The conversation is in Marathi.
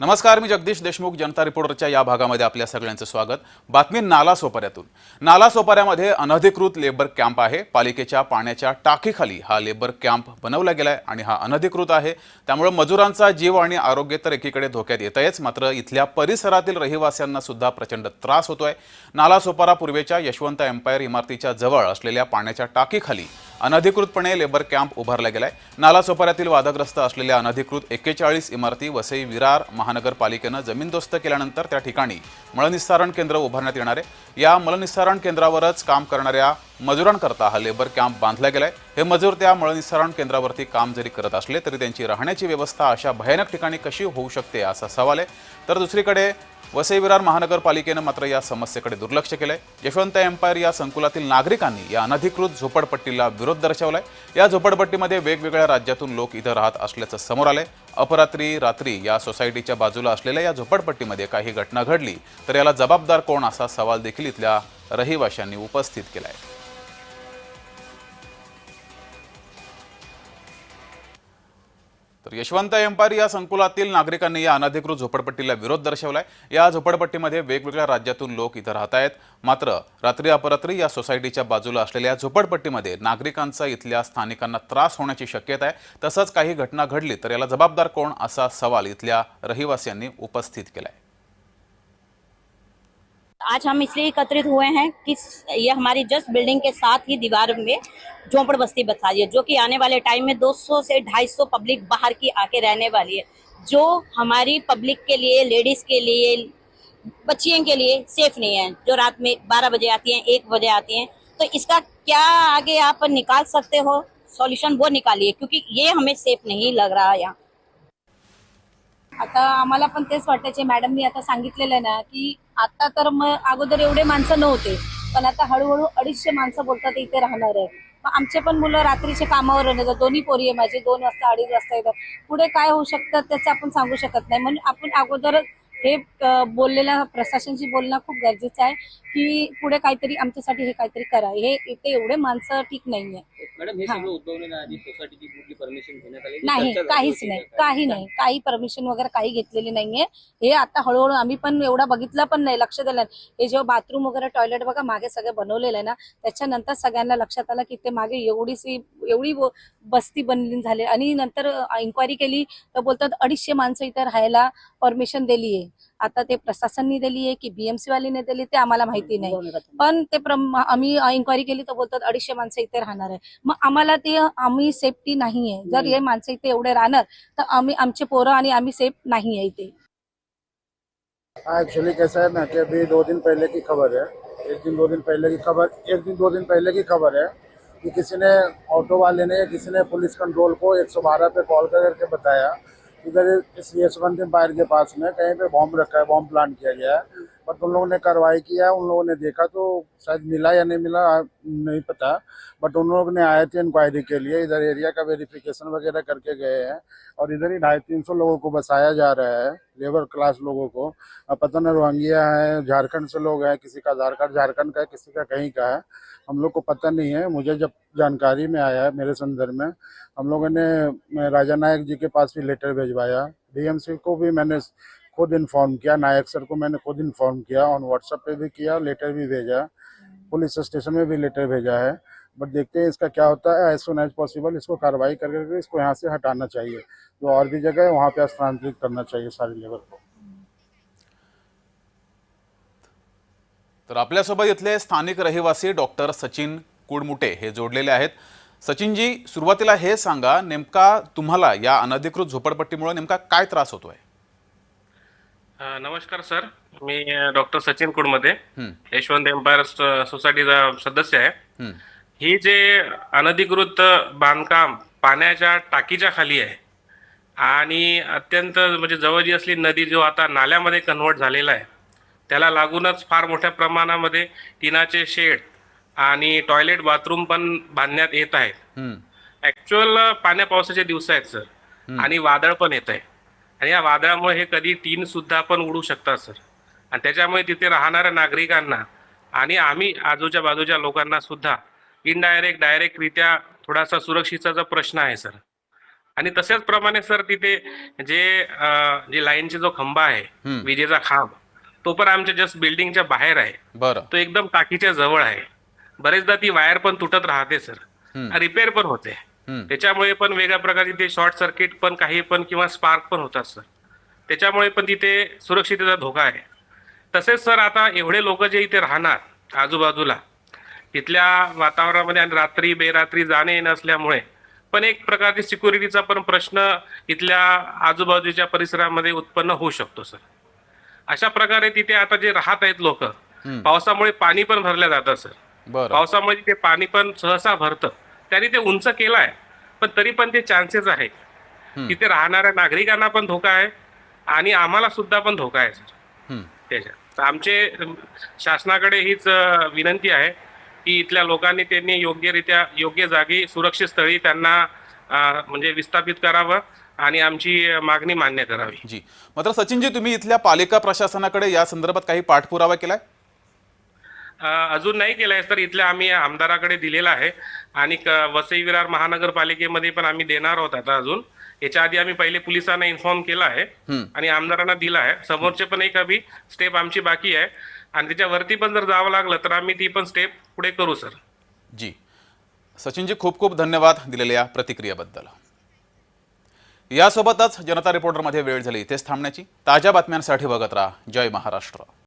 नमस्कार, मी जगदीश देशमुख. जनता रिपोर्टरच्या या भागामध्ये आपल्या सगळ्यांचं स्वागत. बातमी नालासोपाऱ्यातून. नालासोपाऱ्यामध्ये अनधिकृत लेबर कॅम्प आहे. पालिकेच्या पाण्याच्या टाकीखाली हा लेबर कॅम्प बनवला गेलाय आणि हा अनधिकृत आहे. त्यामुळे मजुरांचा जीव आणि आरोग्य तर एकीकडे धोक्यात येतंयच, मात्र इथल्या परिसरातील रहिवाशांना सुद्धा प्रचंड त्रास होतोय. नालासोपारा पूर्वेच्या यशवंत एम्पायर इमारतीच्या जवळ असलेल्या पाण्याच्या टाकीखाली अनधिकृतपणे लेबर कॅम्प उभारला गेलाय. नालासोपाऱ्यातील वादग्रस्त असलेल्या अनधिकृत 41 इमारती वसई विरार महानगरपालिकेनं जमीनदोस्त केल्यानंतर त्या ठिकाणी मळनिस्सारण केंद्र उभारण्यात येणार आहे. या मळनिस्सारण केंद्रावरच काम करणाऱ्या मजुरांकरता हा लेबर कॅम्प बांधला गेलाय. हे मजूर त्या मळनिस्सारण केंद्रावरती काम जरी करत असले तरी त्यांची राहण्याची व्यवस्था अशा भयानक ठिकाणी कशी होऊ शकते असा सवाल आहे. तर दुसरीकडे वसई विरार महानगरपालिकेनं मात्र या समस्येकडे दुर्लक्ष केलंय. यशवंत एम्पायर या संकुलातील नागरिकांनी या अनधिकृत झोपडपट्टीला विरोध दर्शवलाय. या झोपडपट्टीमध्ये वेगवेगळ्या राज्यातून लोक इथं राहत असल्याचं समोर आलंय. अपरात्री रात्री या सोसायटीच्या बाजूला असलेल्या या झोपडपट्टीमध्ये काही घटना घडली तर याला जबाबदार कोण असा सवाल देखील इथल्या रहिवाशांनी उपस्थित केलाय. तर यशवंत एम्पायर या संकुलातील नागरिकांनी या अनधिकृत झोपडपट्टीला विरोध दर्शवलाय. या झोपडपट्टीमध्ये वेगवेगळ्या राज्यातून लोक इथं राहत आहेत. मात्र रात्री अपरात्री या सोसायटीच्या बाजूला असलेल्या झोपडपट्टीमध्ये नागरिकांचा इथल्या स्थानिकांना त्रास होण्याची शक्यता आहे. तसंच काही घटना घडली तर याला जबाबदार कोण असा सवाल इथल्या रहिवाशांनी उपस्थित केलाय. आज हम इसलिए एकत्रित हुए हैं कि ये हमारी जस्ट बिल्डिंग के साथ ही दीवार में झोंपड़ बस्ती बसा रही है, जो कि आने वाले टाइम में 200 से 250 पब्लिक बाहर की आके रहने वाली है, जो हमारी पब्लिक के लिए, लेडीज के लिए, बच्चियों के लिए सेफ नहीं है, जो रात में 12 बजे आती हैं, 1 बजे आती हैं. तो इसका क्या आगे आप निकाल सकते हो सॉल्यूशन, वो निकालिए, क्योंकि ये हमें सेफ नहीं लग रहा है यहाँ. आता आम्हाला पण तेच वाटायचे, मॅडमनी आता सांगितलेलं आहे ना की आता तर मग अगोदर एवढे माणसं नव्हते, पण आता हळूहळू 250 माणसं बोलतात इथे राहणार आहे. मग आमचे पण मुलं रात्रीचे कामावर येतात, दोन्ही पोरी आहे माझी, 2 वाजता 2:30 वाजता येतात. पुढे काय होऊ शकतं त्याचं आपण सांगू शकत नाही, म्हणून आपण अगोदर हे बोललेलं प्रशासनशी बोलणं खूप गरजेचं आहे की पुढे काहीतरी आमच्यासाठी हे काहीतरी करा. हे इथे एवढे माणसं ठीक नाहीये. मॅडम, हे सगळं उद्भवण्याआधी सोसायटीची कुठली परमिशन घेण्यात आली नाही, काहीच नाही, काही नाही, काही परमिशन वगैरे काही घेतलेली नाहीये. हे आता हळूहळू आम्ही पण एवढा बघितलं पण नाही, लक्ष दिलं नाही. हे जेव्हा बाथरूम वगैरे टॉयलेट बघा मागे सगळं बनवलेलं आहे ना, त्याच्यानंतर सगळ्यांना लक्षात आलं की ते मागे एवढी बस्ती बनली झाली. आणि नंतर इन्क्वायरी केली तर बोलतात 250 माणसं इथे राहायला परमिशन दिली आहे. आता ते प्रशासननी दिली आहे की बीएमसी वालीने दिली ते आम्हाला माहिती नाही, पण ते आम्ही इन्क्वायरी केली तर बोलतात 250 माणसं इथे राहणार आहे. मग आम्हाला ते आम्ही सेफ्टी नाहीये. जर हे माणसं इथे एवढे राहणार तर आम्ही, आमचे पोरं आणि आम्ही सेफ नाही आहे इथे. एक्चुअली कैसा है ना कि अभी 2 दिन पहले की खबर है, 1 दिन 2 दिन पहले की खबर है कि किसी ने, ऑटो वाले ने, किसी ने पुलिस कंट्रोल को 112 पे कॉल करके बताया इधर इस यशवंत एम्पायर के पास में कहीं पे बॉम्ब रखा है, बॉम्ब प्लांट किया गया है. बट उन लोगों ने कार्रवाई किया, उन लोगों ने देखा तो शायद मिला या नहीं मिला नहीं पता, बट उन लोगों ने आए थे इंक्वायरी के लिए, इधर एरिया का वेरिफिकेशन वगैरह करके गए हैं. और इधर ही 250-300 लोगों को बसाया जा रहा है, लेबर क्लास लोगों को. अब पता नहीं रोहिंग्या है, झारखंड से लोग हैं, किसी का आधार कार्ड झारखंड का है, किसी का कहीं का है, हम लोग को पता नहीं है. मुझे जब जानकारी में आया है मेरे संदर्भ में, हम लोगों ने राजा नायक जी के पास भी लेटर भिजवाया, डीएमसी को भी मैंने खुद इन्फॉर्म किया, नायक सर को मैंने खुद इन्फॉर्म किया, ऑन व्हाट्सएप पे भी किया, लेटर भी भेजा, पुलिस स्टेशन में भी लेटर भेजा है. बट देखते हैं इसका क्या होता है. एज सुन एज पॉसिबल इसको कार्रवाई करके इसको यहाँ से हटाना चाहिए. जो और भी जगह है वहाँ पे स्थानांतरित करना चाहिए सारी लेबर को. तर आपल्यासोबत इथले स्थानिक रहिवासी डॉक्टर सचिन कुडमुटे हे जोडलेले आहेत. सचिनजी, सुरुवातीला हे सांगा, नेमका तुम्हाला या अनधिकृत झोपडपट्टीमुळे नेमका काय त्रास होतोय? नमस्कार सर, मी डॉक्टर सचिन कुडमध्ये यशवंत एम्पायर सोसायटीचा सदस्य आहे. ही जे अनधिकृत बांधकाम पाण्याच्या टाकीच्या खाली आहे आणि अत्यंत म्हणजे जवळची असली नदी जो आता नाल्यामध्ये कन्व्हर्ट झालेला आहे, त्याला लागूनच फार मोठ्या प्रमाणामध्ये टिनाचे शेड आणि टॉयलेट बाथरूम पण बांधण्यात येत आहेत. ऍक्च्युअल पाण्या पावसाचे दिवस आहेत सर, आणि वादळ पण येत आहे, आणि या वादळामुळे हे कधी टीन सुद्धा पण उडू शकतात सर. आणि त्याच्यामुळे तिथे राहणाऱ्या नागरिकांना आणि आम्ही आजूच्या बाजूच्या लोकांना सुद्धा इनडायरेक्ट डायरेक्टरित्या थोडासा सुरक्षेचा प्रश्न आहे सर. आणि तशाच प्रमाणे सर तिथे जे लाईनचे जो खंबा आहे विजेचा खांब तो पण आमच्या जस्ट बिल्डिंगच्या बाहेर आहे. बरं. तो एकदम टाकीच्या जवळ आहे. बरेचदा ती वायर पण तुटत राहते सर, रिपेअर पण होते. त्याच्यामुळे पण वेगळ्या प्रकारची ते शॉर्ट सर्किट पण काही पण किंवा स्पार्क पण होतात सर. त्याच्यामुळे पण तिथे सुरक्षिततेचा धोका आहे. तसेच सर आता एवढे लोक जे इथे राहणार आजूबाजूला तिथल्या वातावरणामध्ये आणि रात्री बेरात्री जाणे येणं असल्यामुळे पण एक प्रकारची सिक्युरिटीचा पण प्रश्न इथल्या आजूबाजूच्या परिसरामध्ये उत्पन्न होऊ शकतो सर. अशा प्रकारे तिथे आता जे राहत आहेत लोक, पावसामुळे पाणी पण भरल्या जातं सर. बरं. पावसामुळे ते पाणी पण सहसा भरतं. त्यांनी ते उंच केलं आहे, पण तरी पण ते चान्सेस आहे. तिथे राहणाऱ्या नागरिकांना पण धोका आहे आणि आम्हाला सुद्धा पण धोका आहे सर त्याच्यात. तर आमचे शासनाकडे हीच विनंती आहे की इथल्या लोकांनी त्यांनी योग्यरित्या योग्य जागी सुरक्षित स्थळी त्यांना म्हणजे विस्थापित करावं आणि आमची मागणी मान्य करावी. जी. मात्र सचिनजी, तुम्ही इथल्या पालिका प्रशासनाकडे या संदर्भात काही पाठपुरावा केलाय? अजून नाही केलाय तर इथल्या आम्ही आमदाराकडे दिलेला आहे आणि वसई विरार महानगरपालिकेमध्ये पण आम्ही देणार आहोत. आता अजून याच्या आधी आम्ही पहिले पोलिसांना इन्फॉर्म केला आहे आणि आमदारांना दिला आहे. समोरचे पण एक स्टेप आमची बाकी आहे आणि त्याच्यावरती पण जर जावं लागलं तर आम्ही ती पण स्टेप पुढे करू सर. जी. सचिनजी, खूप खूप धन्यवाद दिलेल्या प्रतिक्रियेबद्दल. यासोबतच जनता रिपोर्टरमध्ये वेळ झाली इथेच थांबण्याची. ताज्या बातम्यांसाठी बघत राहा जय महाराष्ट्र.